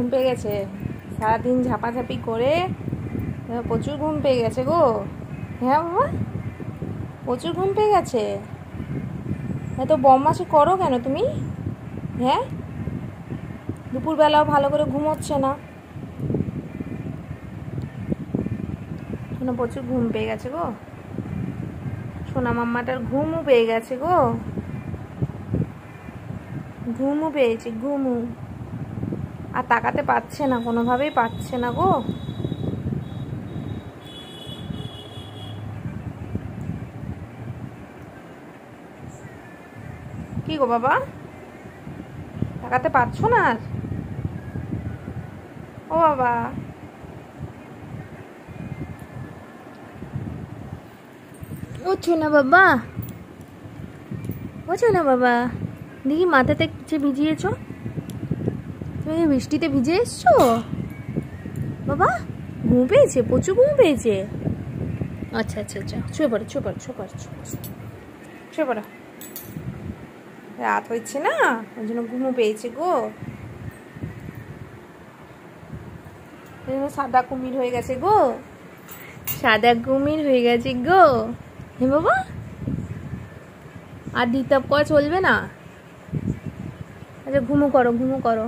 ঘুম পেয়ে গেছে, সারাদিন ঝাপাঝাপি করে প্রচুর ঘুম পেয়ে গেছে গো। হ্যাঁ বাবা, প্রচুর ঘুম পেয়ে গেছে। এত বদমাশি করো কেন তুমি? হ্যাঁ, দুপুরবেলাও ভালো করে ঘুমোচ্ছে না, প্রচুর ঘুম পেয়ে গেছে গো। সোনা মাম্মাটার ঘুমও পেয়ে গেছে গো, ঘুমও পেয়েছে, ঘুমও। আর তাকাতে পারছে না, কোনোভাবেই পারছে না গো। কি গো বাবা, তাকাতে পারছো না আর? ও বাবা, ওঠো না বাবা, ওঠো না বাবা। দেখি মাথাতে যে ভিজিয়েছ, তুমি বৃষ্টিতে ভিজে এসছো বাবা? ঘুম পেয়েছে, প্রচুর ঘুম পেয়েছে। আচ্ছা আচ্ছা আচ্ছা, শুয়ে পড়ো শুয়ে পড়ো শুয়ে পড়ো শুয়ে পড়ো। রাত হচ্ছে না, ওই জন্য ঘুমও পেয়েছে গো। সাদা কুমির হয়ে গেছে গো, সাদা কুমির হয়ে গেছে গো। হে বাবা, আর ডিস্টার্ব করা চলবে না। আচ্ছা ঘুমো করো, ঘুমো করো।